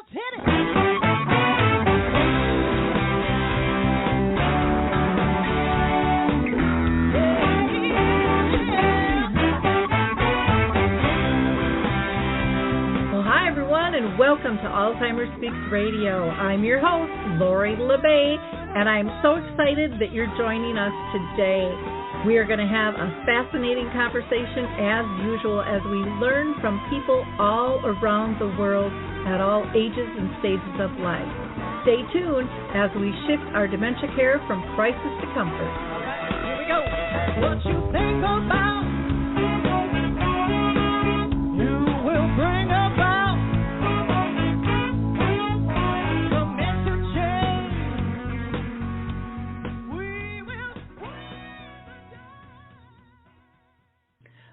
Let's hit it. And welcome to Alzheimer Speaks Radio. I'm your host, Lori LeBay, and I'm so excited that you're joining us today. We are going to have a fascinating conversation as usual as we learn from people all around the world at all ages and stages of life. Stay tuned as we shift our dementia care from crisis to comfort. All right, here we go. What you think about, you will bring about.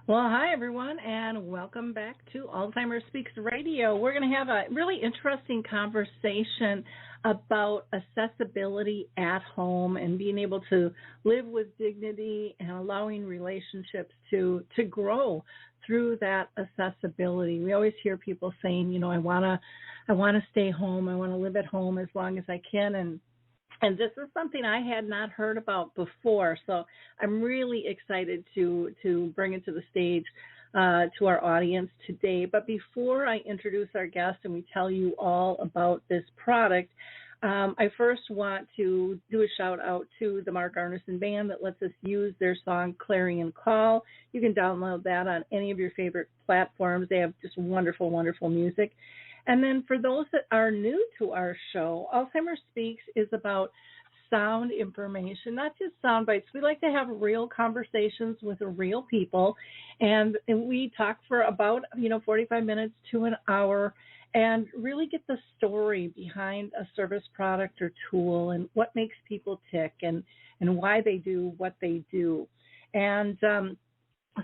Well, hi, everyone, and welcome back to Alzheimer Speaks Radio. We're going to have a really interesting conversation about accessibility at home and being able to live with dignity and allowing relationships to grow through that accessibility. We always hear people saying, you know, I want to stay home. I want to live at home as long as I can, and this is something I had not heard about before, so I'm really excited to bring it to the stage to our audience today. But before I introduce our guest and we tell you all about this product, I first want to do a shout-out to the Mark Arneson Band that lets us use their song Clarion Call. You can download that on any of your favorite platforms. They have just wonderful, wonderful music. And then for those that are new to our show, Alzheimer Speaks is about sound information, not just sound bites. We like to have real conversations with real people, and we talk for about 45 minutes to an hour and really get the story behind a service, product, or tool and what makes people tick and why they do what they do. And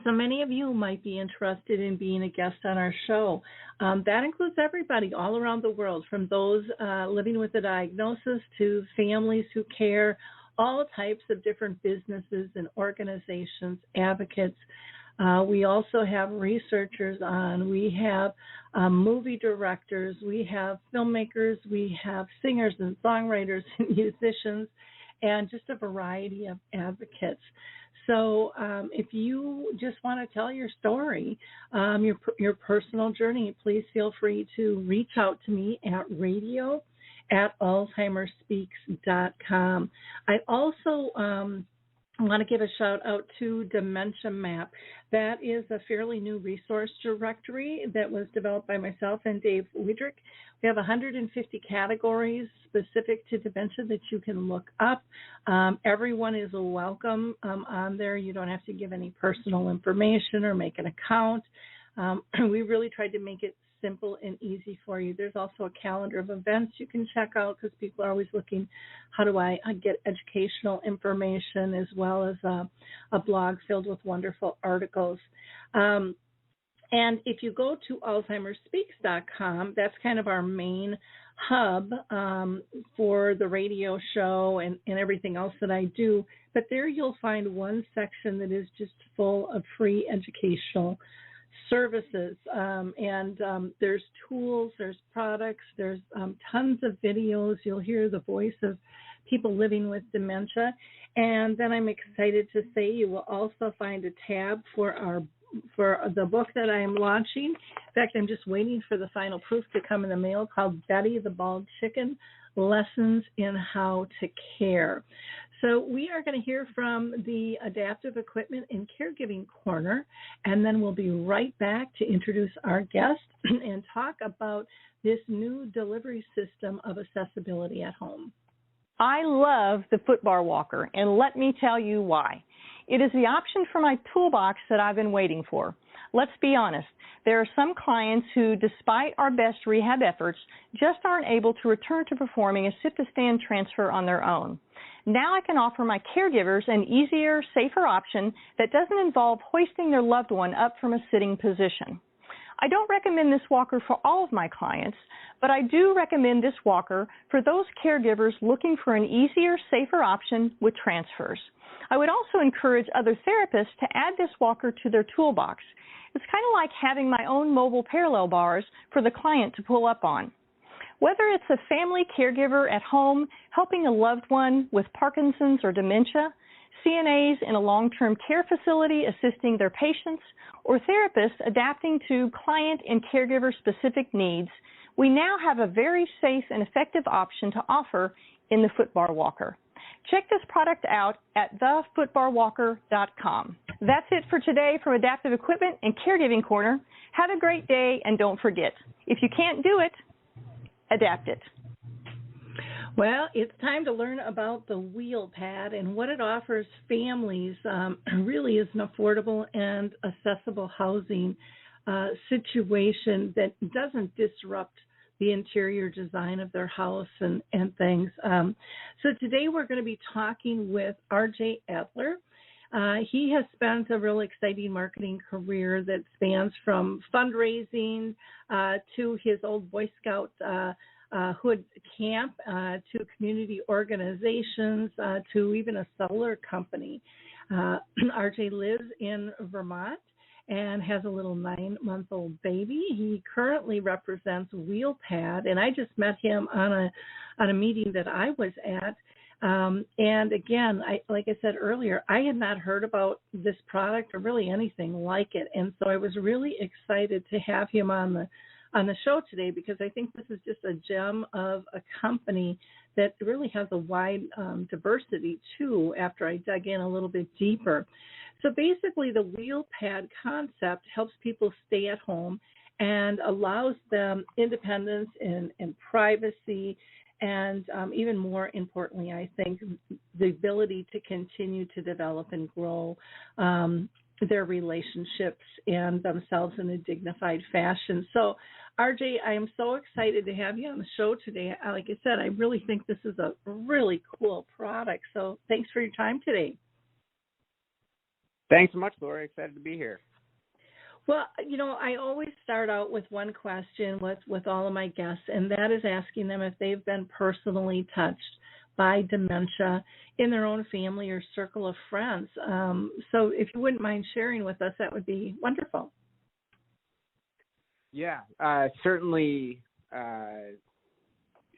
so many of you might be interested in being a guest on our show. That includes everybody all around the world, from those living with a diagnosis to families who care, all types of different businesses and organizations, advocates. We also have researchers on. We have movie directors. We have filmmakers. We have singers and songwriters and musicians, and just a variety of advocates. So if you just want to tell your story, your personal journey, please feel free to reach out to me at radio@alzheimerspeaks.com. I also want to give a shout out to Dementia Map. That is a fairly new resource directory that was developed by myself and Dave Weidrich. We have 150 categories specific to dementia that you can look up. Everyone is welcome on there. You don't have to give any personal information or make an account. We really tried to make it simple and easy for you. There's also a calendar of events you can check out because people are always looking, how do I get educational information, as well as a blog filled with wonderful articles. And if you go to alzheimerspeaks.com, that's kind of our main hub for the radio show and everything else that I do. But there you'll find one section that is just full of free educational services, and there's tools, there's products, there's tons of videos. You'll hear the voice of people living with dementia. And then I'm excited to say you will also find a tab for the book that I am launching. In fact, I'm just waiting for the final proof to come in the mail, called Betty the Bald Chicken, Lessons in How to Care. So we are going to hear from the Adaptive Equipment and Caregiving Corner, and then we'll be right back to introduce our guest and talk about this new delivery system of accessibility at home. I love the footbar walker, and let me tell you why. It is the option for my toolbox that I've been waiting for. Let's be honest, there are some clients who, despite our best rehab efforts, just aren't able to return to performing a sit-to-stand transfer on their own. Now I can offer my caregivers an easier, safer option that doesn't involve hoisting their loved one up from a sitting position. I don't recommend this walker for all of my clients, but I do recommend this walker for those caregivers looking for an easier, safer option with transfers. I would also encourage other therapists to add this walker to their toolbox. It's kind of like having my own mobile parallel bars for the client to pull up on. Whether it's a family caregiver at home helping a loved one with Parkinson's or dementia, CNAs in a long-term care facility assisting their patients, or therapists adapting to client and caregiver-specific needs, we now have a very safe and effective option to offer in the footbar walker. Check this product out at thefootbarwalker.com. That's it for today from Adaptive Equipment and Caregiving Corner. Have a great day, and don't forget, if you can't do it, adapt it. Well, it's time to learn about the wheel pad and what it offers families. Really is an affordable and accessible housing situation that doesn't disrupt the interior design of their house and things. So today we're going to be talking with R.J. Adler. He has spent a really exciting marketing career that spans from fundraising to his old Boy Scout hood camp, to community organizations, to even a solar company. RJ lives in Vermont and has a little 9-month-old baby. He currently represents WheelPad, and I just met him on a meeting that I was at. And again, like I said earlier, I had not heard about this product or really anything like it, and so I was really excited to have him on the show today, because I think this is just a gem of a company that really has a wide diversity too, after I dug in a little bit deeper. So basically the WheelPad concept helps people stay at home and allows them independence and privacy, and even more importantly, I think, the ability to continue to develop and grow their relationships and themselves in a dignified fashion. So, RJ, I am so excited to have you on the show today. Like I said, I really think this is a really cool product. So thanks for your time today. Thanks so much, Laura. Excited to be here. Well, you know, I always start out with one question with all of my guests, and that is asking them if they've been personally touched by dementia in their own family or circle of friends. So if you wouldn't mind sharing with us, that would be wonderful. Yeah, certainly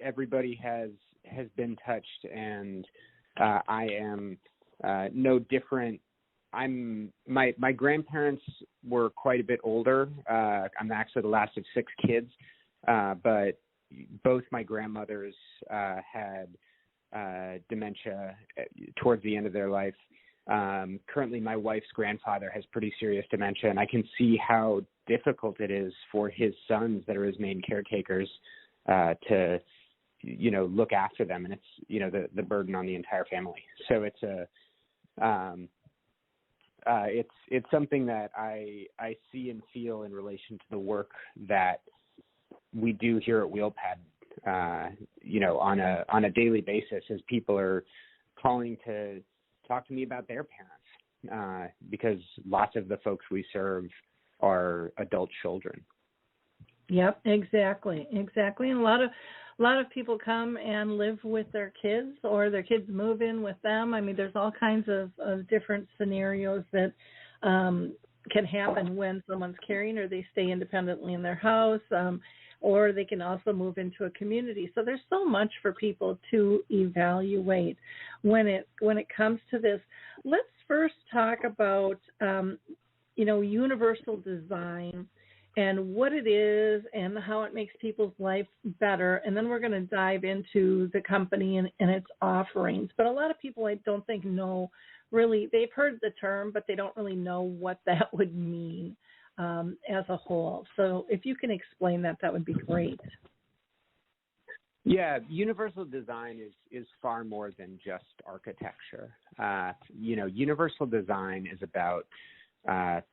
everybody has been touched, and I am no different. My grandparents were quite a bit older. I'm actually the last of 6 kids, but both my grandmothers had dementia towards the end of their life. Currently, my wife's grandfather has pretty serious dementia, and I can see how difficult it is for his sons that are his main caretakers to, look after them, and it's, the burden on the entire family. So it's something that I see and feel in relation to the work that we do here at WheelPad, on a daily basis, as people are calling to talk to me about their parents, because lots of the folks we serve are adult children. Yep, exactly. And a lot of people come and live with their kids, or their kids move in with them. I mean, there's all kinds of different scenarios that can happen when someone's caring, or they stay independently in their house, or they can also move into a community. So there's so much for people to evaluate when it comes to this. Let's first talk about universal design and what it is and how it makes people's life better. And then we're going to dive into the company and its offerings. But a lot of people, I don't think, know really, they've heard the term, but they don't really know what that would mean as a whole. So if you can explain that, that would be great. Yeah, universal design is far more than just architecture. Universal design is about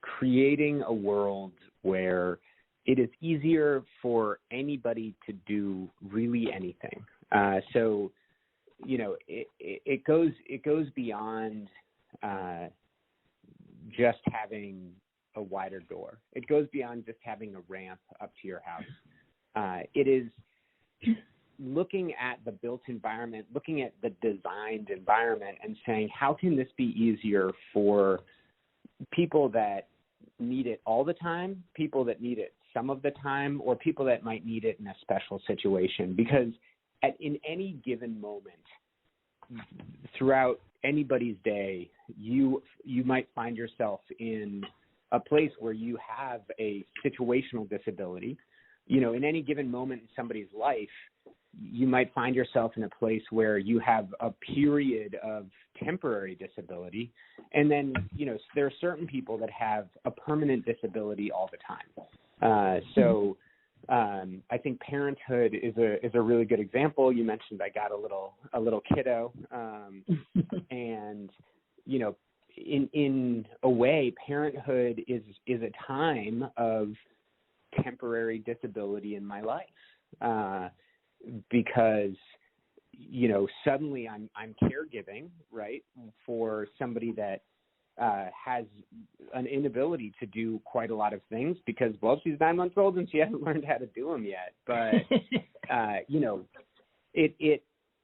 creating a world where it is easier for anybody to do really anything. It goes beyond just having a wider door. It goes beyond just having a ramp up to your house. It is looking at the built environment, looking at the designed environment, and saying, how can this be easier for people that need it all the time, people that need it some of the time, or people that might need it in a special situation. Because in any given moment throughout anybody's day, you might find yourself in a place where you have a situational disability. In any given moment in somebody's life, you might find yourself in a place where you have a period of temporary disability. And then, there are certain people that have a permanent disability all the time. So I think parenthood is a really good example. You mentioned I got a little kiddo, and in a way, parenthood is a time of temporary disability in my life, because suddenly I'm caregiving, right, for somebody that has an inability to do quite a lot of things because, well, she's 9 months old and she hasn't learned how to do them yet. But,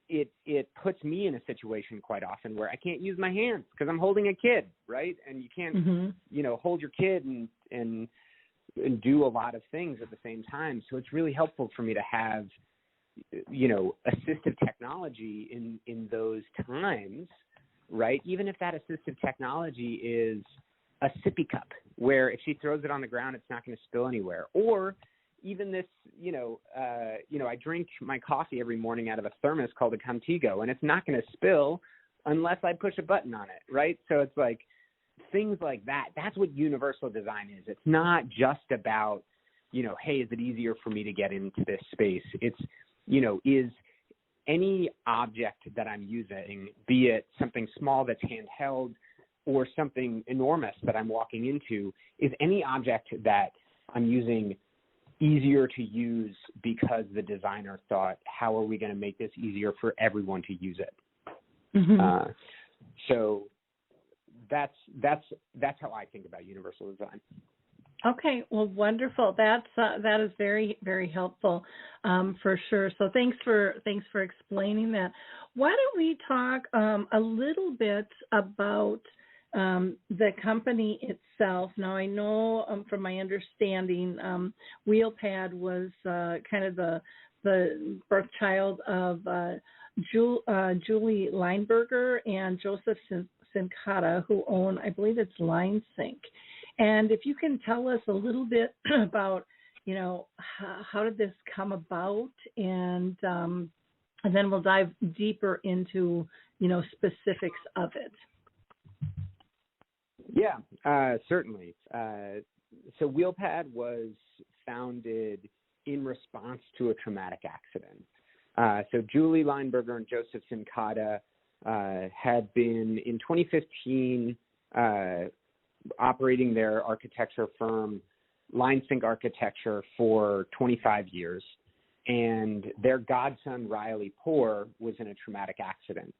it puts me in a situation quite often where I can't use my hands because I'm holding a kid, right? And you can't, hold your kid and do a lot of things at the same time. So it's really helpful for me to have, assistive technology in those times, right? Even if that assistive technology is a sippy cup where if she throws it on the ground, it's not going to spill anywhere. Or even this, I drink my coffee every morning out of a thermos called a Contigo, and it's not going to spill unless I push a button on it, right? So it's like things like that. That's what universal design is. It's not just about, hey, is it easier for me to get into this space? It's, is any object that I'm using, be it something small that's handheld or something enormous that I'm walking into, is any object that I'm using easier to use because the designer thought, how are we going to make this easier for everyone to use it? So that's how I think about universal design. Okay, well, wonderful. That is very, very helpful, for sure. So thanks for explaining that. Why don't we talk a little bit about the company itself? Now, I know from my understanding, WheelPad was kind of the birth child of Julie Lineberger and Joseph Sincata, who own, I believe it's Line Sync. And if you can tell us a little bit about, how did this come about, and then we'll dive deeper into, specifics of it. Yeah, certainly. So WheelPad was founded in response to a traumatic accident. So Julie Lineberger and Joseph Sincata had been, in 2015, operating their architecture firm, Line Sync Architecture, for 25 years. And their godson, Riley Poor, was in a traumatic accident.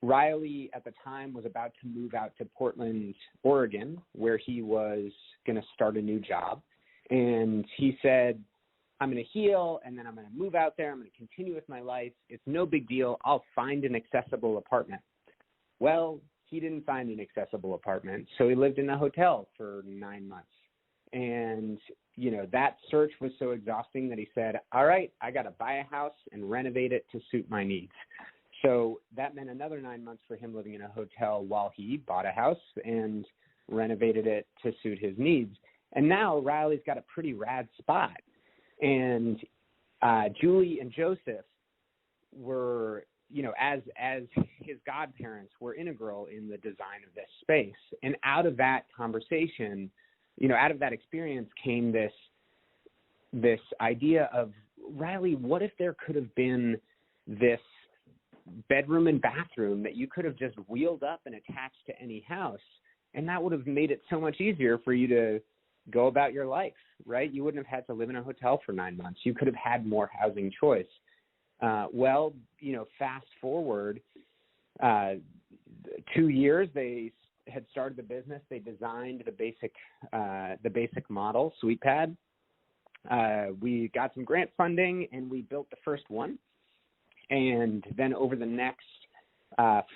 Riley, at the time, was about to move out to Portland, Oregon, where he was going to start a new job. And he said, I'm going to heal, and then I'm going to move out there. I'm going to continue with my life. It's no big deal. I'll find an accessible apartment. Well, he didn't find an accessible apartment, so he lived in a hotel for 9 months. And, that search was so exhausting that he said, all right, I got to buy a house and renovate it to suit my needs. So that meant another 9 months for him living in a hotel while he bought a house and renovated it to suit his needs. And now Riley's got a pretty rad spot. And Julie and Joseph were, as his godparents, were integral in the design of this space. And out of that conversation, out of that experience came this idea of, Riley, what if there could have been this bedroom and bathroom that you could have just wheeled up and attached to any house, and that would have made it so much easier for you to go about your life, right? You wouldn't have had to live in a hotel for 9 months. You could have had more housing choice. Fast forward 2 years, they had started the business. They designed the basic model, SweetPad. We got some grant funding and we built the first one. And then over the next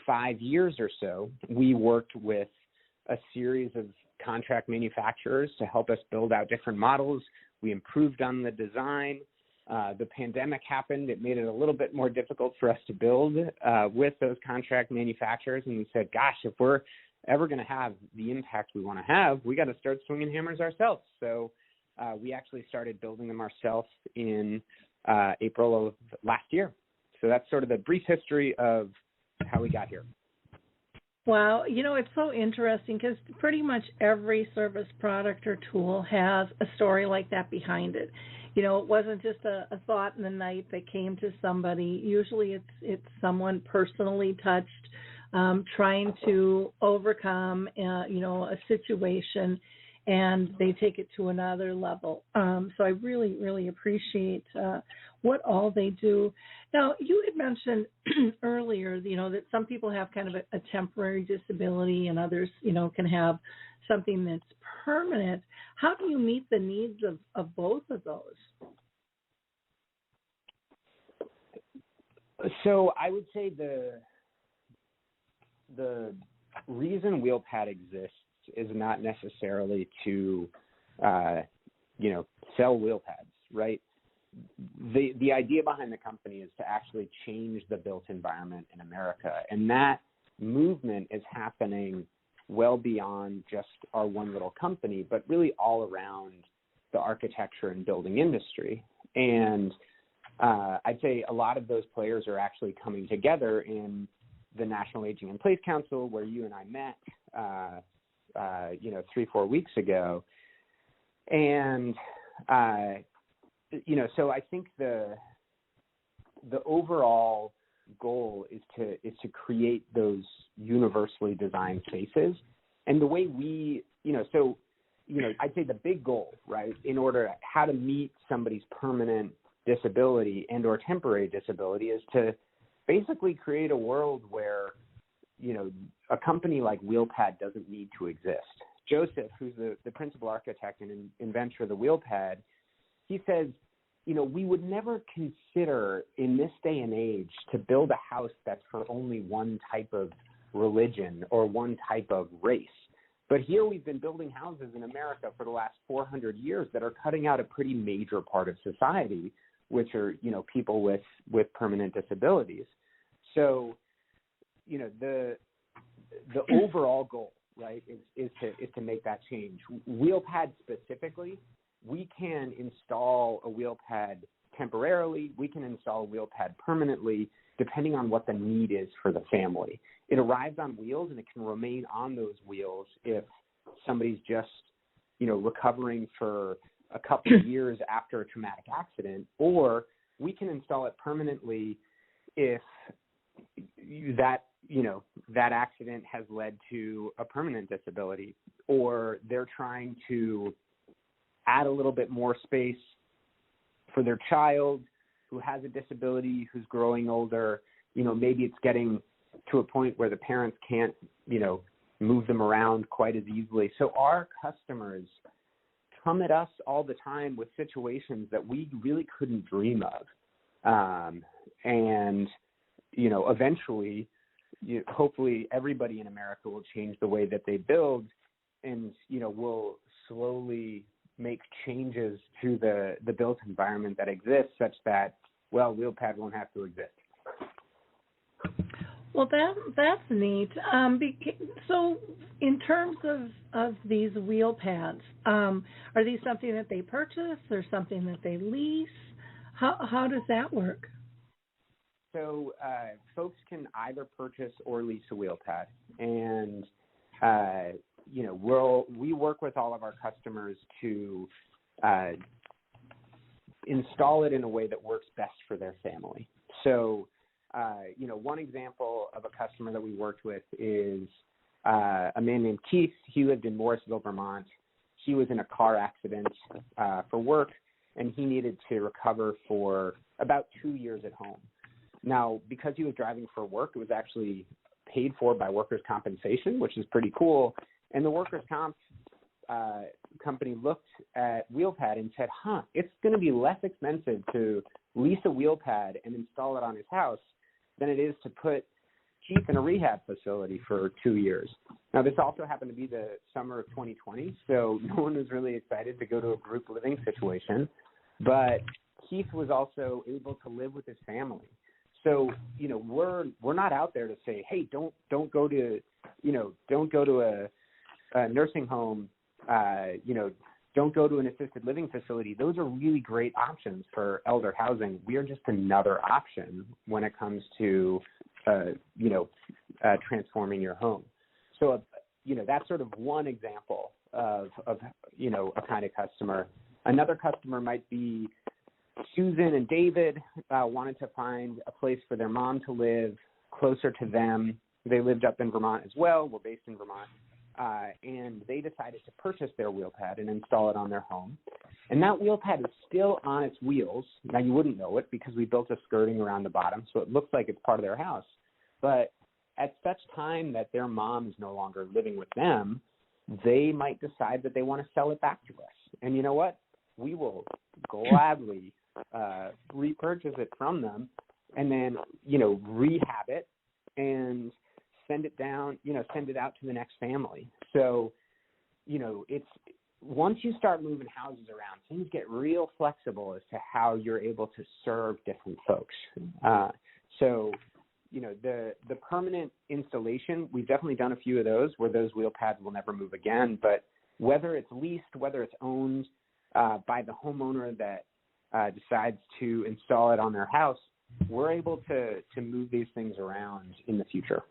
5 years or so, we worked with a series of contract manufacturers to help us build out different models. We improved on the design. The pandemic happened. It made it a little bit more difficult for us to build with those contract manufacturers. And we said, gosh, if we're ever going to have the impact we want to have, we got to start swinging hammers ourselves. So we actually started building them ourselves in April of last year. So that's sort of the brief history of how we got here. Wow. It's so interesting because pretty much every service product or tool has a story like that behind it. It wasn't just a thought in the night that came to somebody. Usually it's someone personally touched, trying to overcome, a situation, and they take it to another level. So I really, really appreciate what all they do. Now, you had mentioned earlier, that some people have kind of a temporary disability and others, can have something that's permanent. How do you meet the needs of both of those? So I would say the reason WheelPad exists is not necessarily to, sell wheel pads, right? The idea behind the company is to actually change the built environment in America. And that movement is happening well beyond just our one little company, but really all around the architecture and building industry. And I'd say a lot of those players are actually coming together in the National Aging in Place Council, where you and I met, 3-4 weeks ago. And, so I think the overall goal is to create those universally designed spaces. And the way I'd say the big goal, right, in order how to meet somebody's permanent disability and or temporary disability is to basically create a world where, a company like WheelPad doesn't need to exist. Joseph, who's the principal architect and inventor of the WheelPad, he says, we would never consider in this day and age to build a house that's for only one type of religion or one type of race. But here we've been building houses in America for the last 400 years that are cutting out a pretty major part of society, which are, people with permanent disabilities. So, the overall goal, right, is to make that change. WheelPad specifically, we can install a WheelPad temporarily. We can install a WheelPad permanently, depending on what the need is for the family. It arrives on wheels, and it can remain on those wheels if somebody's just, recovering for a couple of years after a traumatic accident, or we can install it permanently if that accident has led to a permanent disability, or they're trying to add a little bit more space for their child who has a disability, who's growing older. Maybe it's getting to a point where the parents can't, move them around quite as easily. So our customers come at us all the time with situations that we really couldn't dream of. And, eventually, hopefully everybody in America will change the way that they build, and, we'll slowly make changes to the built environment that exists such that, WheelPad won't have to exist. Well, that's neat. So in terms of these wheel pads, are these something that they purchase or something that they lease? How does that work? So folks can either purchase or lease a wheel pad. And, we work with all of our customers to install it in a way that works best for their family. So, one example of a customer that we worked with is a man named Keith. He lived in Morrisville, Vermont. He was in a car accident for work, and he needed to recover for about 2 years at home. Now, because he was driving for work, it was actually paid for by workers' compensation, which is pretty cool. And the workers' comp company looked at WheelPad and said, it's going to be less expensive to lease a WheelPad and install it on his house than it is to put Keith in a rehab facility for 2 years. Now, this also happened to be the summer of 2020, so no one was really excited to go to a group living situation. But Keith was also able to live with his family. So, we're not out there to say, hey, don't go to, don't go to a nursing home, don't go to an assisted living facility. Those are really great options for elder housing. We are just another option when it comes to, transforming your home. So, that's sort of one example of a kind of customer. Another customer might be Susan and David wanted to find a place for their mom to live closer to them. They lived up in Vermont as well. We're based in Vermont. And they decided to purchase their wheel pad and install it on their home. And that wheel pad is still on its wheels. Now, you wouldn't know it because we built a skirting around the bottom, so it looks like it's part of their house. But at such time that their mom is no longer living with them, they might decide that they want to sell it back to us. And you know what? We will gladly repurchase it from them and then, rehab it and send it down, send it out to the next family. So, it's once you start moving houses around, things get real flexible as to how you're able to serve different folks. The permanent installation, we've definitely done a few of those where those wheel pads will never move again. But whether it's leased, whether it's owned by the homeowner that decides to install it on their house, we're able to move these things around in the future.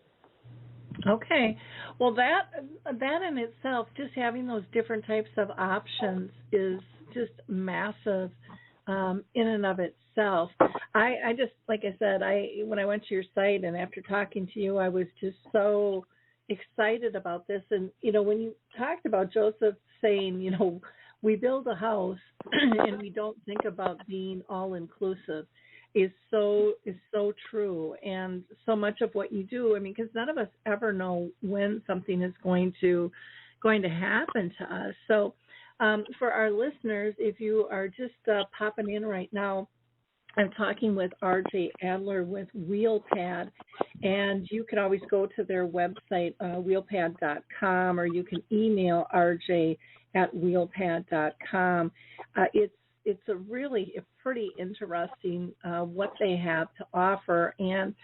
Okay. Well, that in itself, just having those different types of options is just massive in and of itself. I just, like I said, when I went to your site and after talking to you, I was just so excited about this. And, when you talked about Joseph saying, we build a house and we don't think about being all inclusive is so true. And so much of what you do, because none of us ever know when something is going to happen to us. So for our listeners, if you are just popping in right now, I'm talking with RJ Adler with WheelPad, and you can always go to their website, wheelpad.com, or you can email RJ at wheelpad.com. It's a really pretty interesting what they have to offer and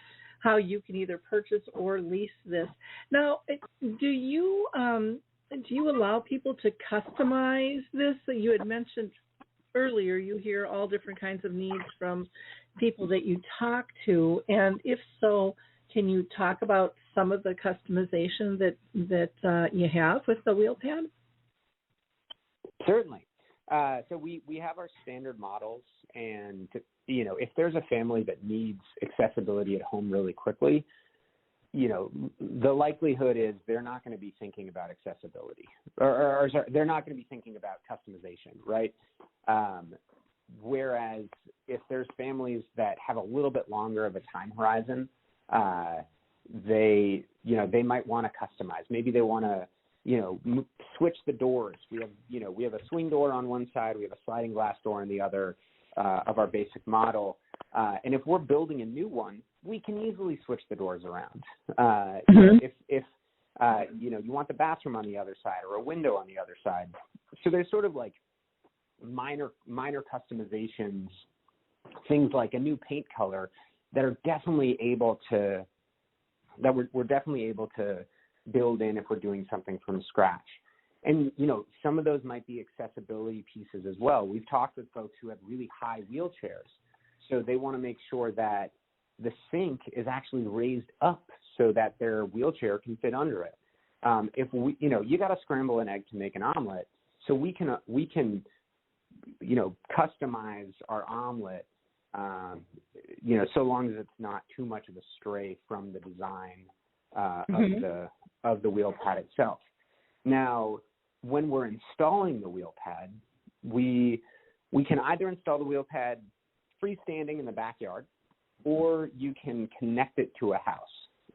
how you can either purchase or lease this. Now, do you allow people to customize this? So you had mentioned earlier you hear all different kinds of needs from people that you talk to, and if so, can you talk about some of the customization that you have with the WheelPad? Certainly. So we have our standard models, and if there's a family that needs accessibility at home really quickly, the likelihood is they're not going to be thinking about accessibility, or sorry, they're not going to be thinking about customization, right? Whereas if there's families that have a little bit longer of a time horizon, they might want to customize. Maybe they want to switch the doors. We have a swing door on one side, we have a sliding glass door on the other of our basic model. And if we're building a new one, we can easily switch the doors around. If you want the bathroom on the other side or a window on the other side. So there's sort of like minor customizations, things like a new paint color that are definitely able to, that we're definitely able to build in if we're doing something from scratch. And, some of those might be accessibility pieces as well. We've talked with folks who have really high wheelchairs, so they want to make sure that the sink is actually raised up so that their wheelchair can fit under it. If we, you got to scramble an egg to make an omelet, so we can customize our omelet, so long as it's not too much of a stray from the design of the wheel pad itself. Now, when we're installing the wheel pad, we can either install the wheel pad freestanding in the backyard, or you can connect it to a house.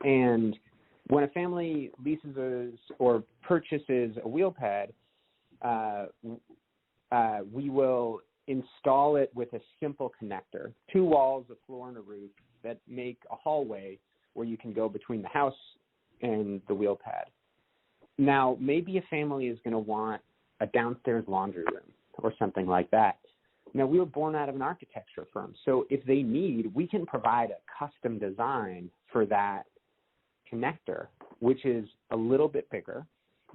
And when a family leases or purchases a wheel pad, we will install it with a simple connector, 2 walls, a floor, and a roof that make a hallway where you can go between the house and the wheel pad. Now, maybe a family is going to want a downstairs laundry room or something like that. Now, we were born out of an architecture firm, so if they need, we can provide a custom design for that connector, which is a little bit bigger,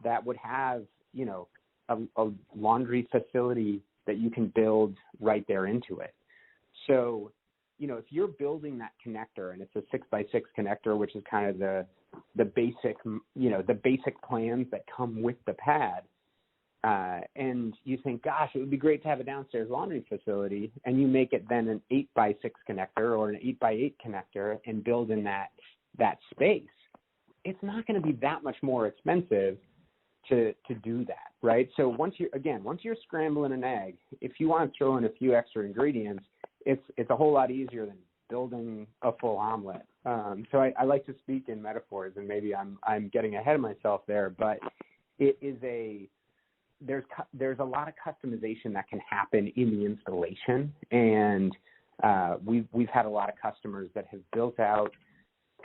that would have, you know, a laundry facility that you can build right there into it. So, you know, if you're building that connector and it's a 6x6 connector, which is kind of the basic, you know, the basic plans that come with the pad, and you think, gosh, it would be great to have a downstairs laundry facility, and you make it then an 8x6 connector or an 8x8 connector and build in that space, it's not going to be that much more expensive to do that, right? So once you're scrambling an egg, if you want to throw in a few extra ingredients, it's a whole lot easier than building a full omelet. So I like to speak in metaphors, and maybe I'm getting ahead of myself there, but it is there's a lot of customization that can happen in the installation, and we've had a lot of customers that have built out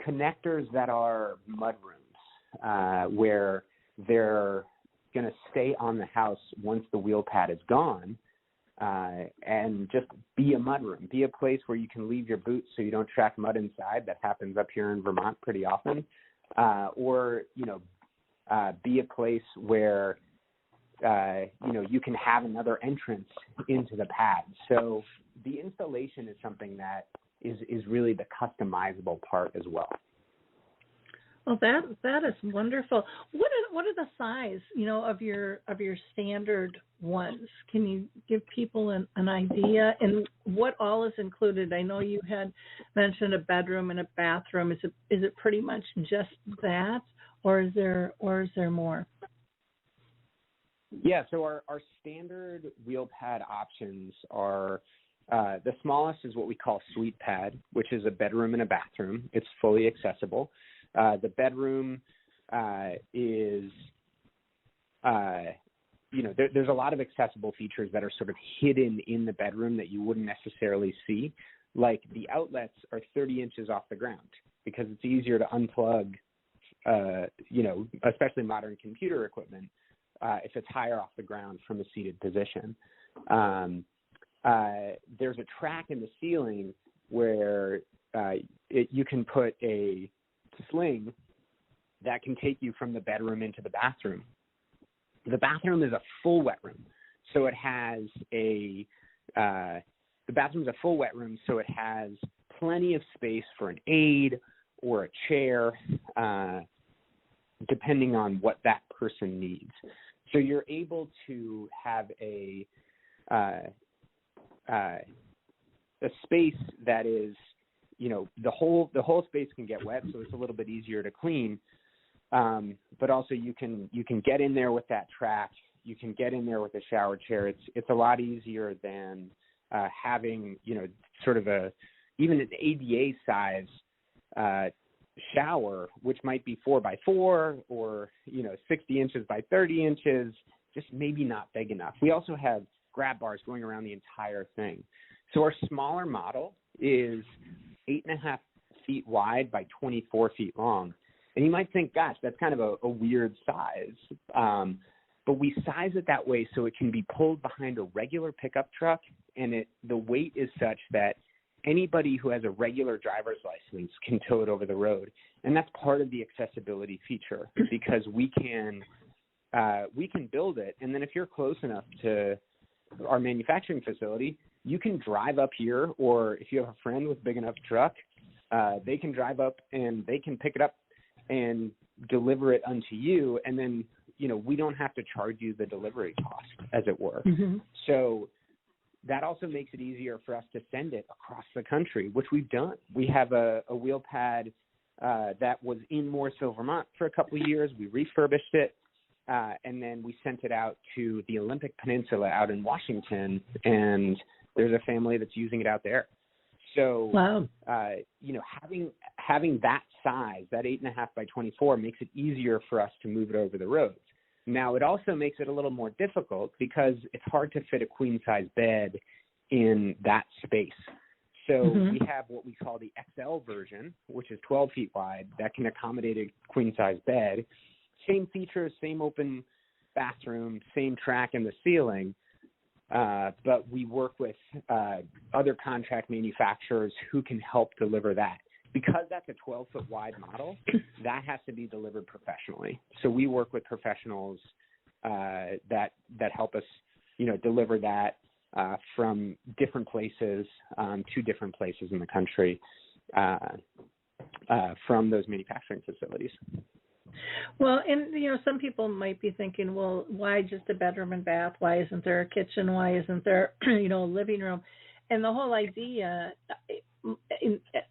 connectors that are mudrooms, where they're going to stay on the house once the wheel pad is gone, and just be a mudroom, be a place where you can leave your boots so you don't track mud inside. That happens up here in Vermont pretty often. Or, you know, be a place where, you know, you can have another entrance into the pad. So the installation is something that is really the customizable part as well. Well, that is wonderful. What are the size, you know, of your standard ones? Can you give people an idea? And what all is included? I know you had mentioned a bedroom and a bathroom. Is it pretty much just that, or is there more? Yeah. So our standard wheel pad options are the smallest is what we call suite pad, which is a bedroom and a bathroom. It's fully accessible. The bedroom is, you know, there's a lot of accessible features that are sort of hidden in the bedroom that you wouldn't necessarily see. Like the outlets are 30 inches off the ground because it's easier to unplug, you know, especially modern computer equipment, if it's higher off the ground from a seated position. There's a track in the ceiling where you can put a sling that can take you from the bedroom into the bathroom. The bathroom is a full wet room, so it has the bathroom is a full wet room, so it has plenty of space for an aide or a chair, depending on what that person needs. So you're able to have a space that is, you know, the whole space can get wet, so it's a little bit easier to clean. But also you can get in there with that track. You can get in there with a shower chair. It's a lot easier than having, you know, sort of even an ADA size shower, which might be 4x4 or, you know, 60 inches by 30 inches, just maybe not big enough. We also have grab bars going around the entire thing. So our smaller model is 8.5 feet wide by 24 feet long. And you might think, gosh, that's kind of a weird size. But we size it that way so it can be pulled behind a regular pickup truck, and the weight is such that anybody who has a regular driver's license can tow it over the road. And that's part of the accessibility feature, because we can build it, and then if you're close enough to our manufacturing facility, you can drive up here, or if you have a friend with a big enough truck, they can drive up and they can pick it up and deliver it unto you. And then, you know, we don't have to charge you the delivery cost, as it were. Mm-hmm. So that also makes it easier for us to send it across the country, which we've done. We have a wheel pad that was in Morrisville, Vermont for a couple of years. We refurbished it. And then we sent it out to the Olympic Peninsula out in Washington, and there's a family that's using it out there. So, wow. You know, having that size, that 8.5 by 24, makes it easier for us to move it over the roads. Now, it also makes it a little more difficult because it's hard to fit a queen size bed in that space. So we have what we call the XL version, which is 12 feet wide, that can accommodate a queen-size bed. Same features, same open bathroom, same track in the ceiling, but we work with other contract manufacturers who can help deliver that. Because that's a 12-foot wide model, that has to be delivered professionally. So we work with professionals that help us, deliver that from different places to different places in the country from those manufacturing facilities. Well, and some people might be thinking, well, why just a bedroom and bath? Why isn't there a kitchen? Why isn't there, a living room? And the whole idea,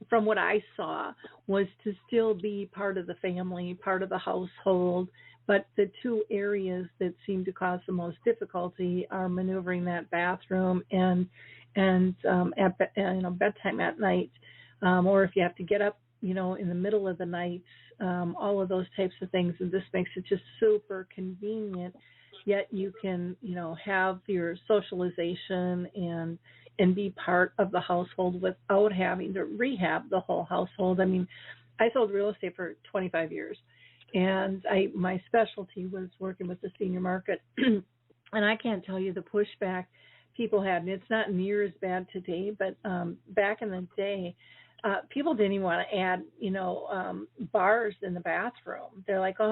from what I saw, was to still be part of the family, part of the household. But the two areas that seem to cause the most difficulty are maneuvering that bathroom and at bedtime at night, or if you have to get up, in the middle of the night, all of those types of things. And this makes it just super convenient. Yet you can, have your socialization and be part of the household without having to rehab the whole household. I mean, I sold real estate for 25 years, and my specialty was working with the senior market. And I can't tell you the pushback people had. And it's not near as bad today, but back in the day, people didn't even want to add, bars in the bathroom. They're like, we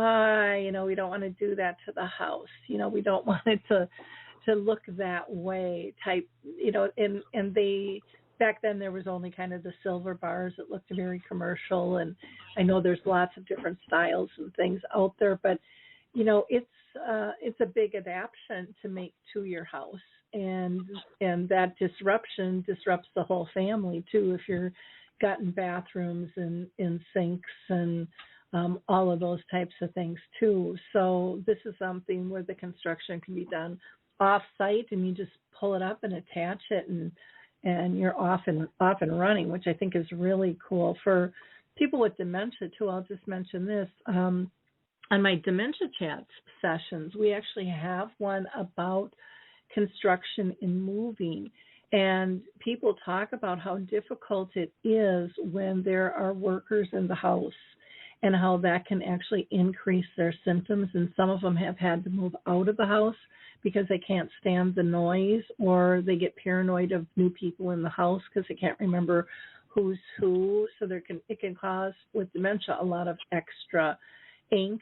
don't want to do that to the house. We don't want it to look that way type, and they, back then there was only kind of the silver bars that looked very commercial. And I know there's lots of different styles and things out there, but, it's a big adaptation to make to your house. And that disruption disrupts the whole family too. If you're gotten bathrooms and sinks and all of those types of things too. So this is something where the construction can be done off-site, and you just pull it up and attach it, and you're off and running, which I think is really cool for people with dementia too. I'll just mention this. On my dementia chat sessions, we actually have one about construction and moving. And people talk about how difficult it is when there are workers in the house and how that can actually increase their symptoms. And some of them have had to move out of the house because they can't stand the noise, or they get paranoid of new people in the house because they can't remember who's who. So it can cause, with dementia, a lot of extra angst.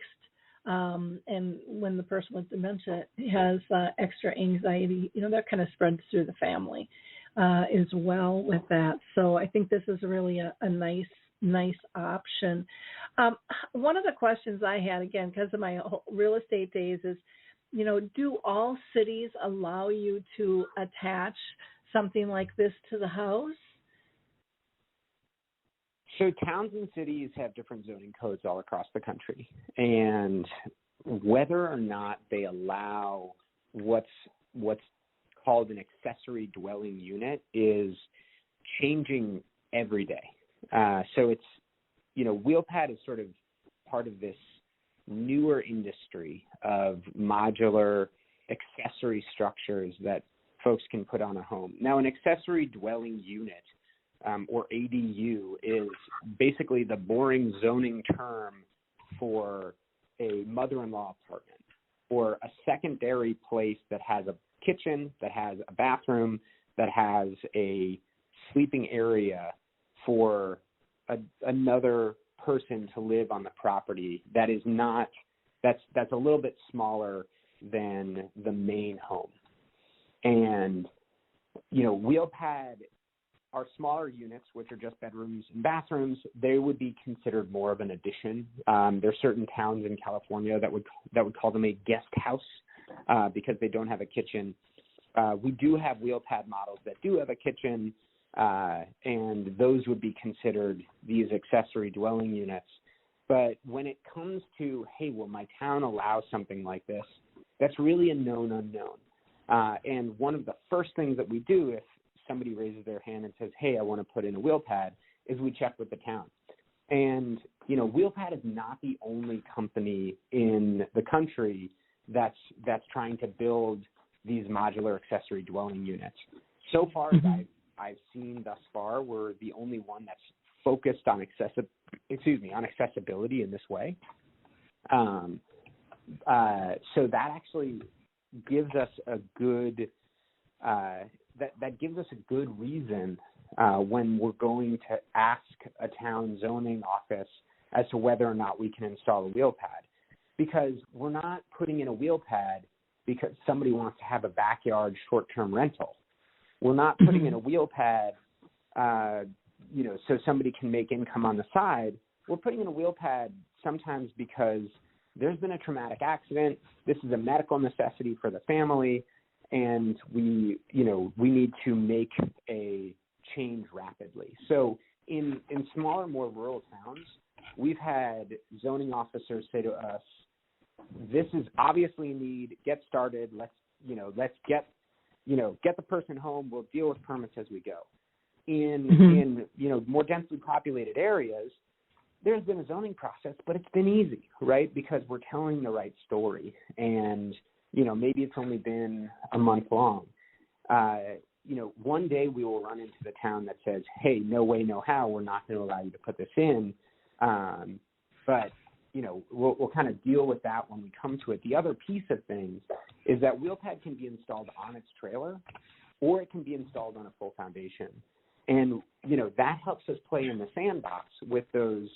And when the person with dementia has extra anxiety, that kind of spreads through the family as well with that. So I think this is really a nice option. One of the questions I had, again, because of my real estate days, is, do all cities allow you to attach something like this to the house? So towns and cities have different zoning codes all across the country, and whether or not they allow what's called an accessory dwelling unit is changing every day. So it's, Wheelpad is sort of part of this newer industry of modular accessory structures that folks can put on a home. Now, an accessory dwelling unit, or ADU, is basically the boring zoning term for a mother-in-law apartment, or a secondary place that has a kitchen, that has a bathroom, that has a sleeping area for another person to live on the property that is not, that's a little bit smaller than the main home. And, Wheelpad, our smaller units, which are just bedrooms and bathrooms, they would be considered more of an addition. There are certain towns in California that would call them a guest house because they don't have a kitchen. We do have Wheelpad models that do have a kitchen, and those would be considered these accessory dwelling units. But when it comes to, hey, will my town allow something like this, that's really a known unknown. And one of the first things that we do if somebody raises their hand and says, hey, I want to put in a Wheelpad, is we check with the town. And, Wheelpad is not the only company in the country that's trying to build these modular accessory dwelling units. So far, I've seen thus far, we're the only one that's focused on accessibility in this way. So that actually gives us a good that gives us a good reason when we're going to ask a town zoning office as to whether or not we can install a wheel pad, because we're not putting in a wheel pad because somebody wants to have a backyard short-term rental. We're not putting in a wheel pad, so somebody can make income on the side. We're putting in a wheel pad sometimes because there's been a traumatic accident. This is a medical necessity for the family, and we need to make a change rapidly. So in smaller, more rural towns, we've had zoning officers say to us, "This is obviously a need. Get started. Let's get the person home. We'll deal with permits as we go." In more densely populated areas, there's been a zoning process, but it's been easy, right? Because we're telling the right story, and maybe it's only been a month long. One day we will run into the town that says, "Hey, no way, no how, we're not going to allow you to put this in." But we'll kind of deal with that when we come to it. The other piece of things is that wheel pad can be installed on its trailer, or it can be installed on a full foundation. And, that helps us play in the sandbox with those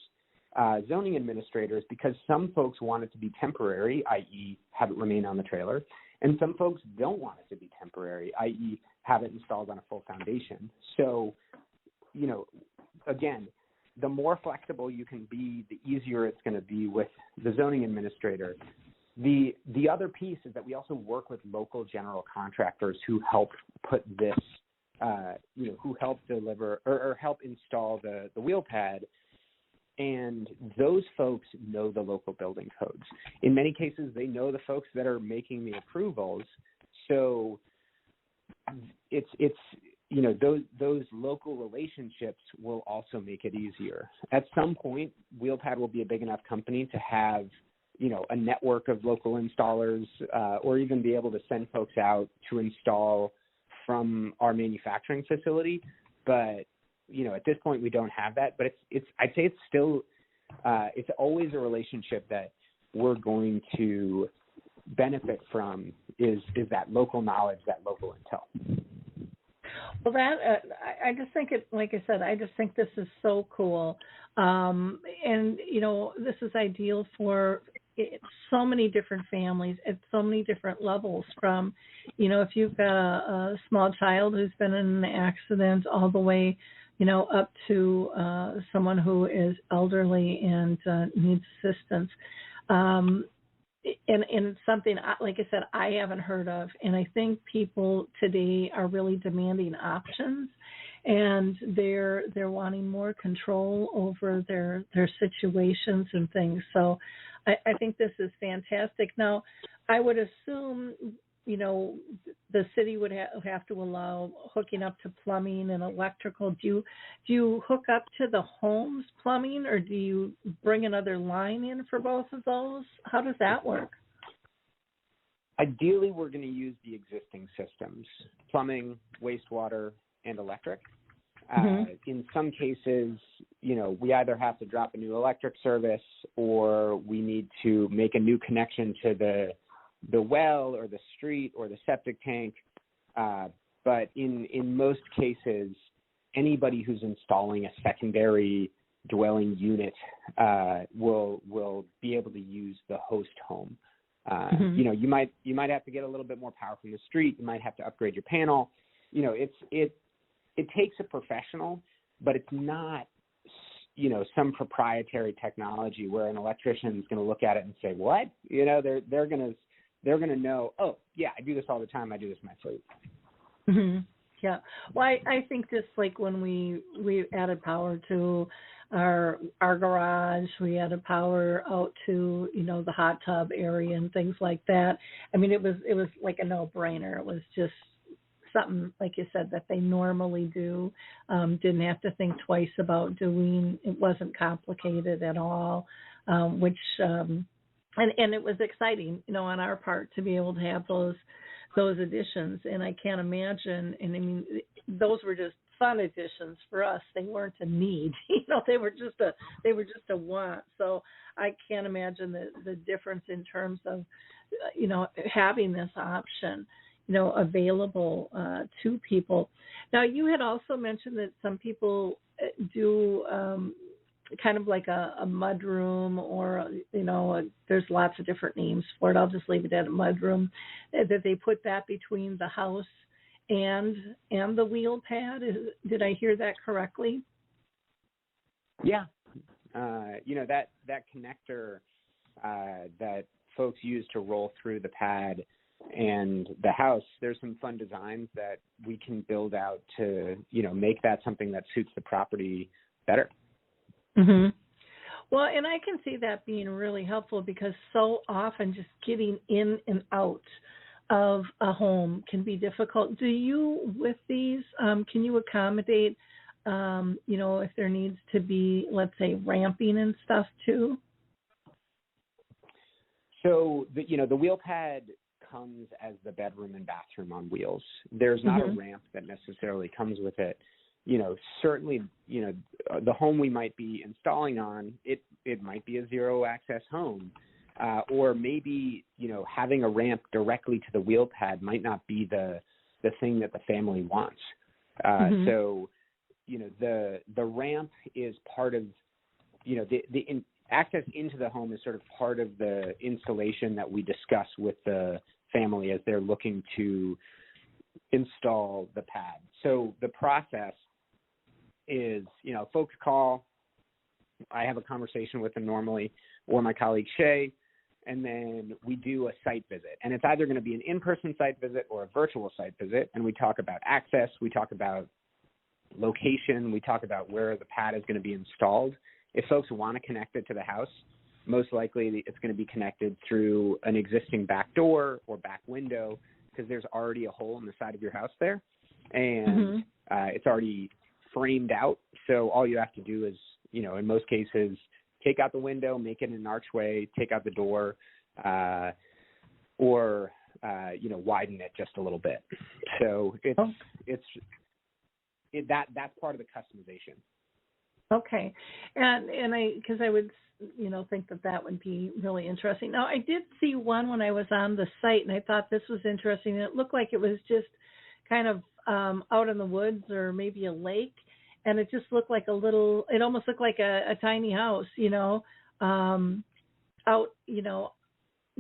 zoning administrators, because some folks want it to be temporary, i.e. have it remain on the trailer, and some folks don't want it to be temporary, i.e. have it installed on a full foundation. So, again, the more flexible you can be, the easier it's going to be with the zoning administrator. The other piece is that we also work with local general contractors who help put this, who help deliver or help install the wheel pad. And those folks know the local building codes. In many cases, they know the folks that are making the approvals. So those local relationships will also make it easier. At some point, Wheelpad will be a big enough company to have, a network of local installers, or even be able to send folks out to install from our manufacturing facility. But, at this point we don't have that, but I'd say it's still, it's always a relationship that we're going to benefit from is that local knowledge, that local intel. Well, I just think like I said, I just think this is so cool. And, this is ideal for so many different families at so many different levels, from, if you've got a small child who's been in an accident, all the way, up to someone who is elderly and needs assistance. And it's something, like I said, I haven't heard of. And I think people today are really demanding options, and they're wanting more control over their situations and things. So I think this is fantastic. Now, I would assume, the city would have to allow hooking up to plumbing and electrical. Do you hook up to the home's plumbing, or do you bring another line in for both of those? How does that work? Ideally, we're going to use the existing systems: plumbing, wastewater, and electric. In some cases, we either have to drop a new electric service, or we need to make a new connection to the well or the street or the septic tank. But in most cases, anybody who's installing a secondary dwelling unit will be able to use the host home. You might have to get a little bit more power from the street. You might have to upgrade your panel. It takes a professional, but it's not, some proprietary technology where an electrician is going to look at it and say, "What?" They're going to know, "Oh, yeah, I do this all the time. I do this in my sleep." Mm-hmm. Yeah. Well, I think just like when we added power to our garage, we added power out to, the hot tub area and things like that. I mean, it was like a no-brainer. It was just something, like you said, that they normally do. Didn't have to think twice about doing. It wasn't complicated at all, which and it was exciting, on our part to be able to have those additions. And I can't imagine. And I mean, those were just fun additions for us. They weren't a need, they were just a want. So I can't imagine the difference in terms of, having this option, available to people. Now, you had also mentioned that some people do kind of like a mud room, or there's lots of different names for it. I'll just leave it at a mud room. That they put that between the house and the wheel pad. Did I hear that correctly? Yeah, that connector that folks use to roll through the pad and the house. There's some fun designs that we can build out to make that something that suits the property better. Mm-hmm. Well, and I can see that being really helpful, because so often just getting in and out of a home can be difficult. Do you, with these, can you accommodate, if there needs to be, let's say, ramping and stuff too? So, the wheel pad comes as the bedroom and bathroom on wheels. There's not a ramp that necessarily comes with it. Certainly, the home we might be installing on, it might be a zero access home, or maybe, having a ramp directly to the wheel pad might not be the thing that the family wants. So, the ramp is part of, the access into the home is sort of part of the installation that we discuss with the family as they're looking to install the pad. So the process is, folks call, I have a conversation with them normally, or my colleague Shay, and then we do a site visit. And it's either going to be an in-person site visit or a virtual site visit, and we talk about access, we talk about location, we talk about where the pad is going to be installed. If folks want to connect it to the house, most likely it's going to be connected through an existing back door or back window, because there's already a hole in the side of your house there, and it's already framed out. So all you have to do is, in most cases, take out the window, make it an archway, take out the door, or widen it just a little bit. So that's part of the customization. Okay, and because I would think that would be really interesting. Now, I did see one when I was on the site, and I thought this was interesting. It looked like it was just kind of out in the woods or maybe a lake, and it just looked like it almost looked like a tiny house, out,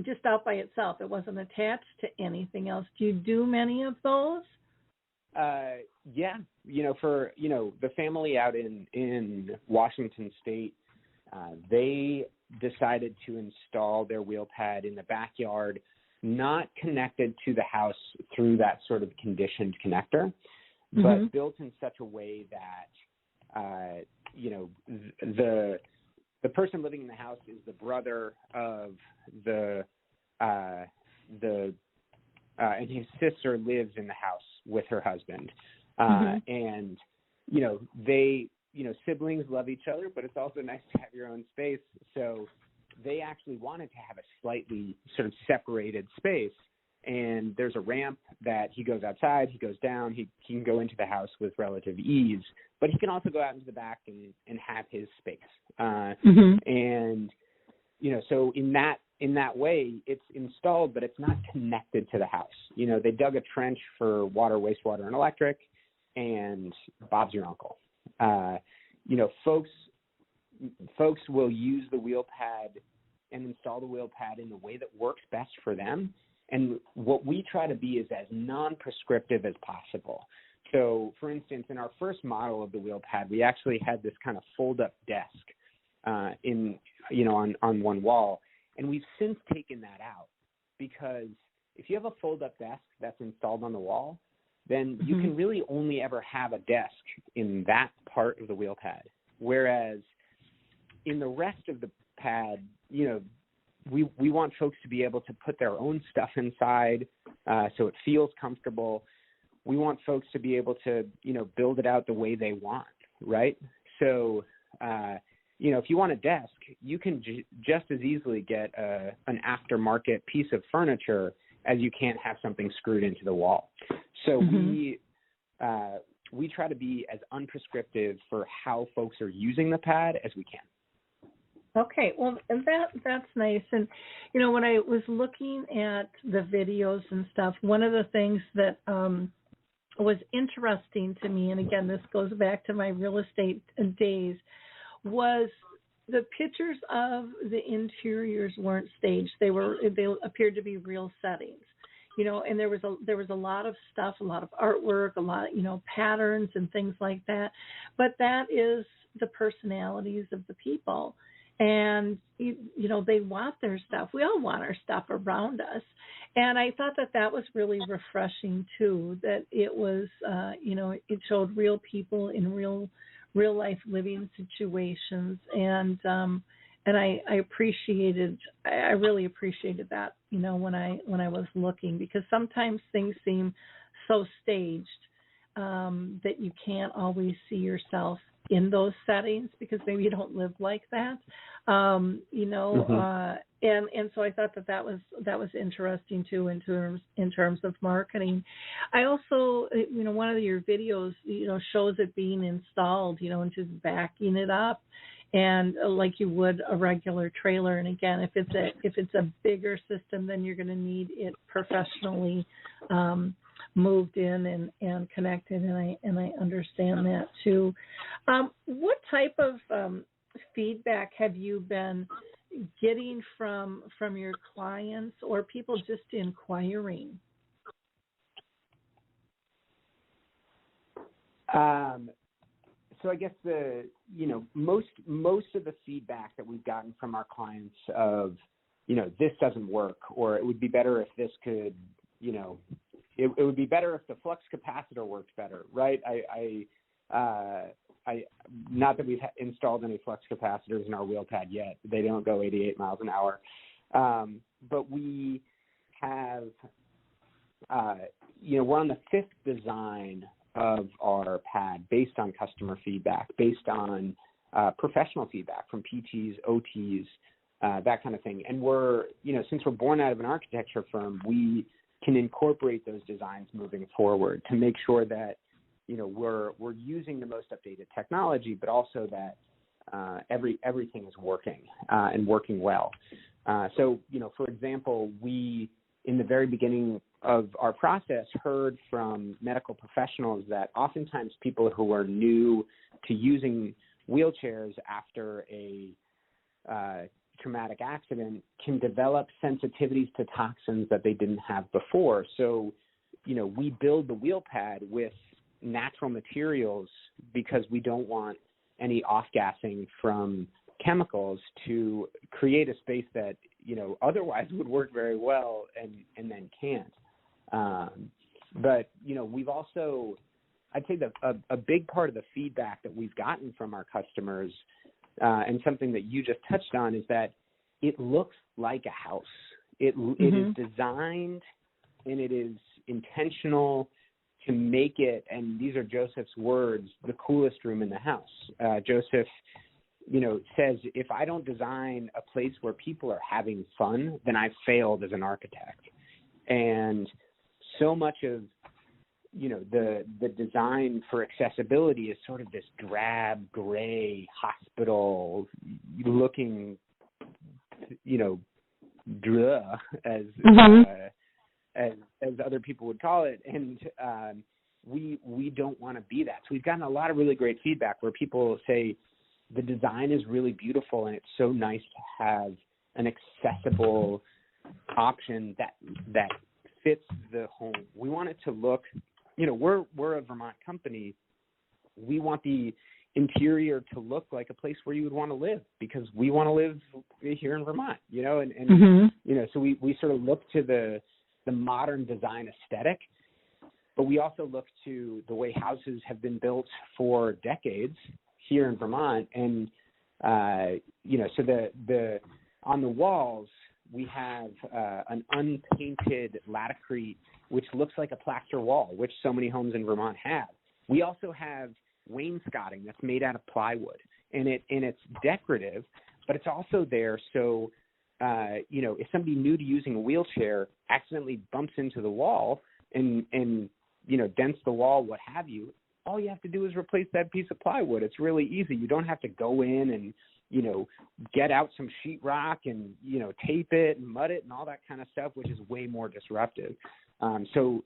just out by itself. It wasn't attached to anything else. Do you do many of those? Yeah, for, the family out in Washington State, they decided to install their wheel pad in the backyard, not connected to the house through that sort of conditioned connector, but built in such a way that, the person living in the house is the brother of and his sister lives in the house with her husband. And, they, siblings love each other, but it's also nice to have your own space. So they actually wanted to have a slightly sort of separated space. And there's a ramp that he goes outside, he goes down, he can go into the house with relative ease, but he can also go out into the back and have his space. And, so in that way, it's installed, but it's not connected to the house. They dug a trench for water, wastewater, and electric, and Bob's your uncle. Folks will use the wheel pad and install the wheel pad in the way that works best for them. And what we try to be is as non-prescriptive as possible. So, for instance, in our first model of the wheel pad, we actually had this kind of fold-up desk on one wall. And we've since taken that out, because if you have a fold-up desk that's installed on the wall, then you can really only ever have a desk in that part of the wheel pad. Whereas in the rest of the pad, we want folks to be able to put their own stuff inside, so it feels comfortable. We want folks to be able to, build it out the way they want, right? So, if you want a desk, you can just as easily get an aftermarket piece of furniture as you can have something screwed into the wall. So we try to be as unprescriptive for how folks are using the pad as we can. Okay, well, and that's nice. And, you know, when I was looking at the videos and stuff, one of the things that was interesting to me, and again, this goes back to my real estate days, was the pictures of the interiors weren't staged. They appeared to be real settings. You know, and there was a lot of stuff, a lot of artwork, a lot, you know, patterns and things like that. But that is the personalities of the people. And, you know, they want their stuff. We all want our stuff around us. And I thought that was really refreshing, too, that it was, you know, it showed real people in real life living situations. And I really appreciated that, you know, when I was looking, because sometimes things seem so staged that you can't always see yourself in those settings because maybe you don't live like that, you know. Mm-hmm. And so I thought that was interesting too in terms of marketing. I also, you know, one of your videos, you know, shows it being installed, you know, and just backing it up, and like you would a regular trailer. And again, if it's a bigger system, then you're going to need it professionally moved in and connected, and I understand that too. What type of feedback have you been getting from your clients or people just inquiring? So I guess most of the feedback that we've gotten from our clients of, you know, this doesn't work, or it would be better if this could, you know, it would be better if the flux capacitor worked better, right? I not that we've installed any flux capacitors in our wheel pad yet. They don't go 88 miles an hour. But we have, you know, we're on the 5th design of our pad based on customer feedback, based on professional feedback from PTs, OTs, that kind of thing. And we're, you know, since we're born out of an architecture firm, we can incorporate those designs moving forward to make sure that, you know, we're using the most updated technology, but also that everything is working and working well. So, you know, for example, we, in the very beginning of our process, heard from medical professionals that oftentimes people who are new to using wheelchairs after a traumatic accident can develop sensitivities to toxins that they didn't have before. So, you know, we build the wheel pad with natural materials because we don't want any off-gassing from chemicals to create a space that, you know, otherwise would work very well and then can't. But, you know, we've also, I'd say that a big part of the feedback that we've gotten from our customers and something that you just touched on is that it looks like a house. It is designed and it is intentional to make it, and these are Joseph's words, the coolest room in the house. Joseph, you know, says, if I don't design a place where people are having fun, then I've failed as an architect. And so much of, you know, the design for accessibility is sort of this drab, gray, hospital-looking, you know, as other people would call it, and we don't want to be that. So we've gotten a lot of really great feedback where people say the design is really beautiful and it's so nice to have an accessible option that fits the home. We want it to look, you know, we're a Vermont company. We want the interior to look like a place where you would want to live because we want to live here in Vermont, you know, and you know, so we sort of look to the modern design aesthetic, but we also look to the way houses have been built for decades here in Vermont. And, you know, so the on the walls, we have an unpainted latticrete, which looks like a plaster wall, which so many homes in Vermont have. We also have wainscoting that's made out of plywood, and it's decorative, but it's also there so you know, if somebody new to using a wheelchair accidentally bumps into the wall and you know, dents the wall, what have you, all you have to do is replace that piece of plywood. It's really easy. You don't have to go in and, get out some sheetrock and, tape it and mud it and all that kind of stuff, which is way more disruptive. There's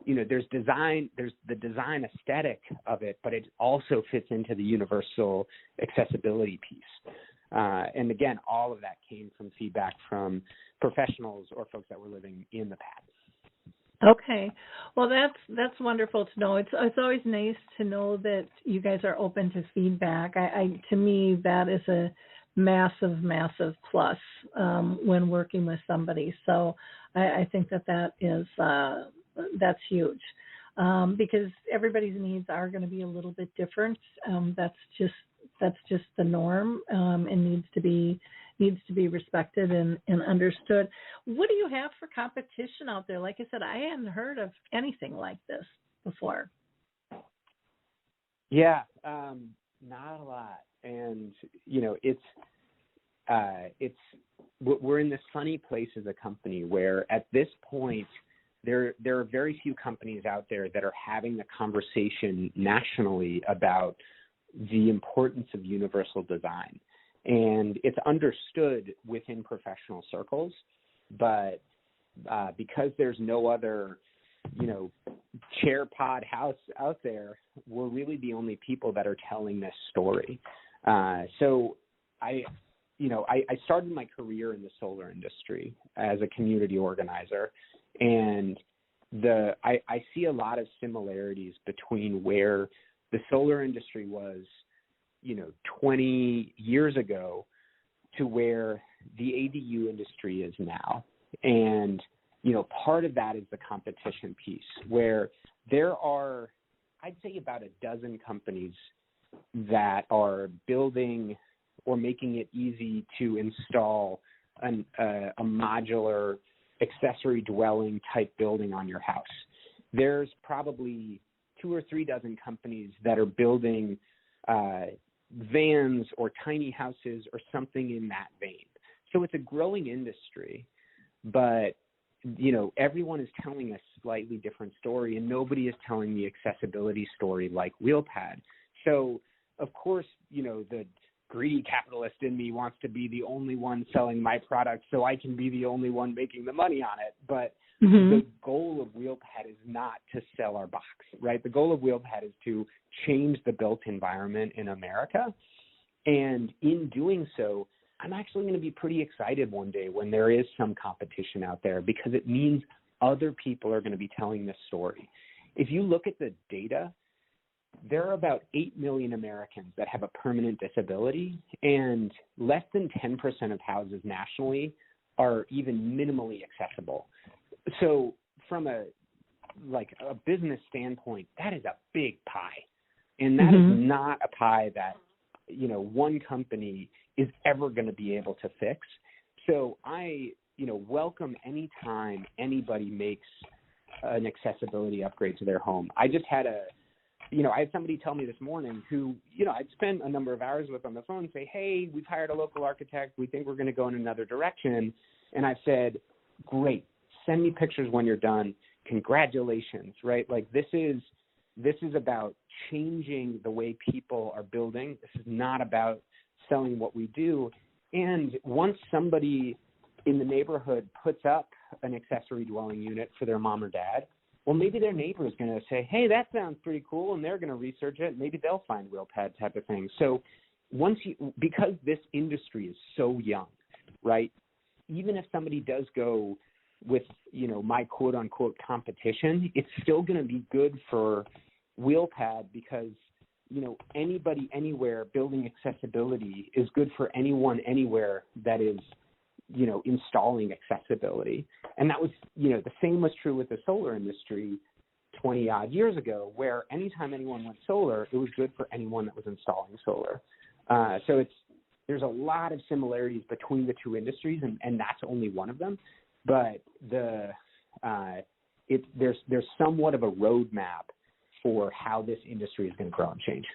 the design aesthetic of it, but it also fits into the universal accessibility piece. And again, all of that came from feedback from professionals or folks that were living in the pad. Okay. Well, that's wonderful to know. It's always nice to know that you guys are open to feedback. To me, that is a massive, massive plus when working with somebody. So I think that is that's huge because everybody's needs are going to be a little bit different. That's just the norm and needs to be respected and understood. What do you have for competition out there? Like I said, I hadn't heard of anything like this before. Yeah, not a lot. And, we're in this funny place as a company where at this point, there are very few companies out there that are having the conversation nationally about the importance of universal design. And it's understood within professional circles, but because there's no other, chair pod house out there, we're really the only people that are telling this story. So I started my career in the solar industry as a community organizer, and I see a lot of similarities between where the solar industry was 20 years ago to where the ADU industry is now. And, part of that is the competition piece where there are, I'd say about a dozen companies that are building or making it easy to install a modular accessory dwelling type building on your house. There's probably 2 or 3 dozen companies that are building vans or tiny houses or something in that vein. So it's a growing industry, but everyone is telling a slightly different story, and nobody is telling the accessibility story like WheelPad. So of course, the greedy capitalist in me wants to be the only one selling my product so I can be the only one making the money on it. But the goal of WheelPad is not to sell our box, right? The goal of WheelPad is to change the built environment in America. And in doing so, I'm actually going to be pretty excited one day when there is some competition out there, because it means other people are going to be telling this story. If you look at the data, there are about 8 million Americans that have a permanent disability, and less than 10% of houses nationally are even minimally accessible. So from a business standpoint, that is a big pie. And that is not a pie that, one company is ever going to be able to fix. So I, welcome any time anybody makes an accessibility upgrade to their home. I just had I had somebody tell me this morning who, I'd spent a number of hours with on the phone and say, hey, we've hired a local architect. We think we're going to go in another direction. And I said, great, send me pictures when you're done. Congratulations, right? Like this is about changing the way people are building. This is not about selling what we do. And once somebody in the neighborhood puts up an accessory dwelling unit for their mom or dad, well, maybe their neighbor is going to say, hey, that sounds pretty cool, and they're going to research it. Maybe they'll find WheelPad type of thing. So because this industry is so young, right, even if somebody does go with, my quote-unquote competition, it's still going to be good for WheelPad because, anybody anywhere building accessibility is good for anyone anywhere that is, installing accessibility. And that was, the same was true with the solar industry 20 odd years ago, where anytime anyone went solar, it was good for anyone that was installing solar. So there's a lot of similarities between the two industries, and that's only one of them. But there's somewhat of a roadmap for how this industry is going to grow and change.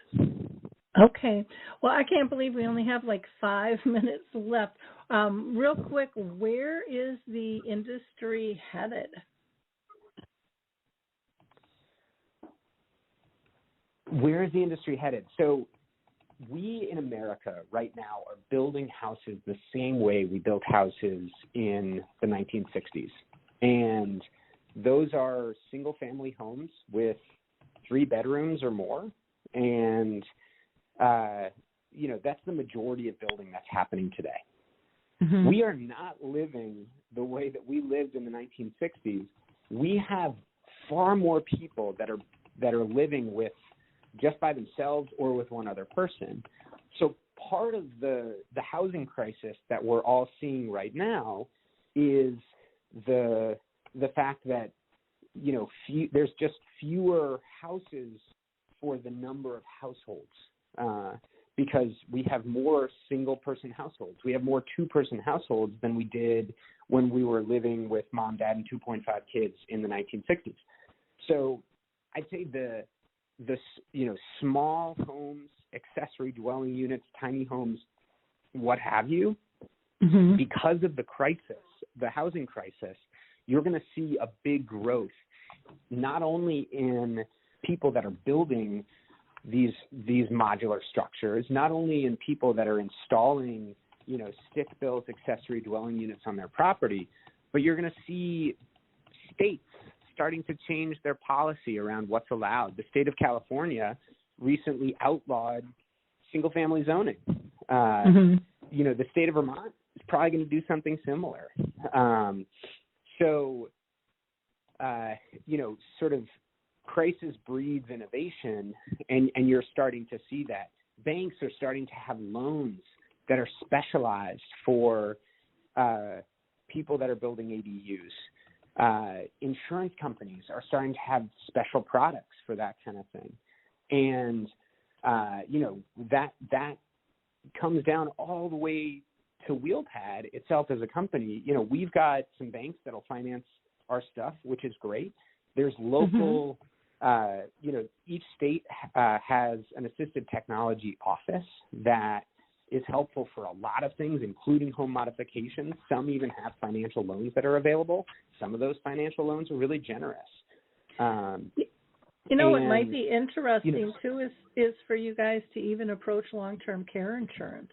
Okay. Well, I can't believe we only have 5 minutes left. Real quick, where is the industry headed? where is the industry headed? So we in America right now are building houses the same way we built houses in the 1960s. And those are single-family homes with 3 bedrooms or more. And, that's the majority of building that's happening today. Mm-hmm. We are not living the way that we lived in the 1960s. We have far more people that are living with just by themselves or with one other person. So part of the housing crisis that we're all seeing right now is the fact that, there's just fewer houses for the number of households because we have more single-person households. We have more 2-person households than we did when we were living with mom, dad, and 2.5 kids in the 1960s. So I'd say the small homes, accessory dwelling units, tiny homes, what have you, mm-hmm. because of the crisis, the housing crisis, you're going to see a big growth, not only in people that are building these modular structures, not only in people that are installing, stick-built accessory dwelling units on their property, but you're going to see states starting to change their policy around what's allowed. The state of California recently outlawed single-family zoning. Mm-hmm. The state of Vermont is probably going to do something similar. Sort of crisis breeds innovation, and you're starting to see that. Banks are starting to have loans that are specialized for people that are building ADUs. Insurance companies are starting to have special products for that kind of thing. And, that comes down all the way to Wheelpad itself as a company. We've got some banks that'll finance our stuff, which is great. There's local, mm-hmm. Each state has an assisted technology office that is helpful for a lot of things, including home modifications. Some even have financial loans that are available. Some of those financial loans are really generous. What might be interesting, too, is for you guys to even approach long-term care insurance.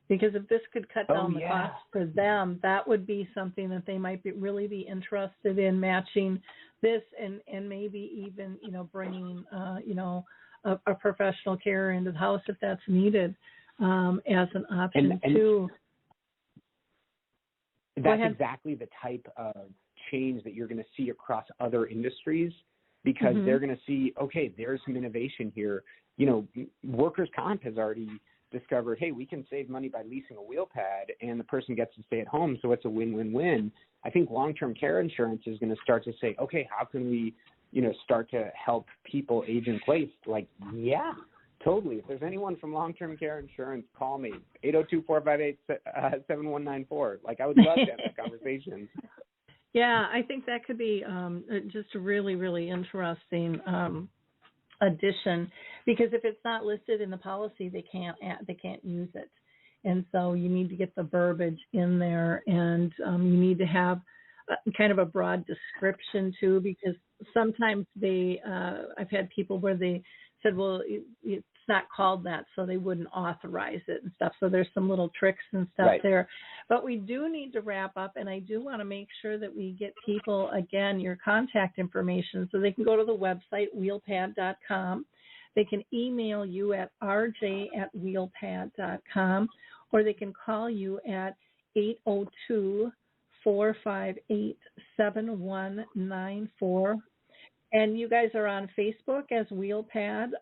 Because if this could cut down the cost for them, that would be something that they might really be interested in, matching this and maybe even, bringing, a professional carer into the house if that's needed as an option, too. That's exactly the type of change that you're going to see across other industries, because mm-hmm. they're going to see, okay, there's some innovation here. Workers' comp has already discovered, hey, we can save money by leasing a Wheelpad and the person gets to stay at home, so it's a win-win-win. I think long-term care insurance is going to start to say, okay, how can we, start to help people age in place? Like, yeah, totally. If there's anyone from long-term care insurance, call me, 802-458-7194. Like, I would love to have that conversation. Yeah, I think that could be just a really, really interesting addition, because if it's not listed in the policy, they can't use it, and so you need to get the verbiage in there, and you need to have kind of a broad description too, because sometimes I've had people where they said, well, it's not called that, so they wouldn't authorize it and stuff. So there's some little tricks and stuff right there. But we do need to wrap up, and I do want to make sure that we get people, again, your contact information, so they can go to the website, wheelpad.com. They can email you at rj@wheelpad.com, or they can call you at 802-458-7194. And you guys are on Facebook as Wheelpad,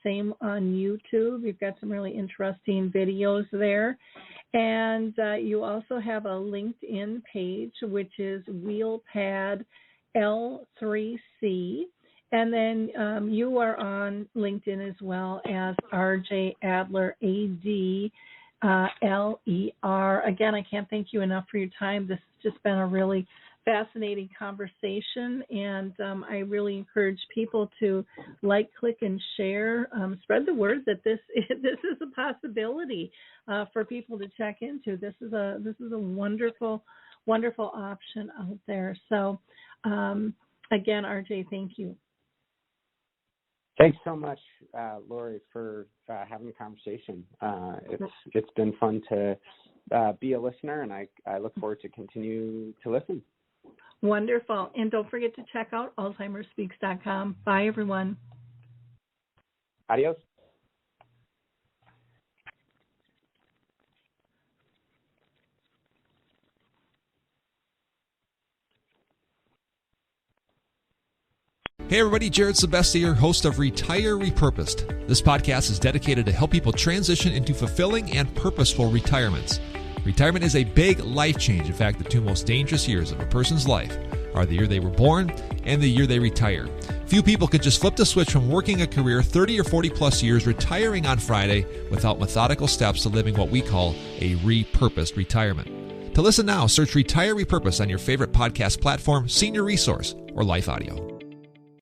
same on YouTube. You've got some really interesting videos there. And you also have a LinkedIn page, which is Wheelpad L3C. And then you are on LinkedIn as well as RJ Adler, ADLER. Again, I can't thank you enough for your time. This has just been a really fascinating conversation, and I really encourage people to like, click, and share. Spread the word that this is a possibility for people to check into. This is a wonderful, wonderful option out there. So, again, RJ, thank you. Thanks so much, Lori, for having the conversation. It's been fun to be a listener, and I look forward to continue to listen. Wonderful. And don't forget to check out alzheimerspeaks.com. Bye, everyone. Adios. Hey everybody, Jared Sebesti here, host of Retire Repurposed. This podcast is dedicated to help people transition into fulfilling and purposeful retirements. Retirement is a big life change. In fact, the two most dangerous years of a person's life are the year they were born and the year they retire. Few people could just flip the switch from working a career 30 or 40 plus years, retiring on Friday without methodical steps to living what we call a repurposed retirement. To listen now, search Retire Repurposed on your favorite podcast platform, Senior Resource, or Life Audio.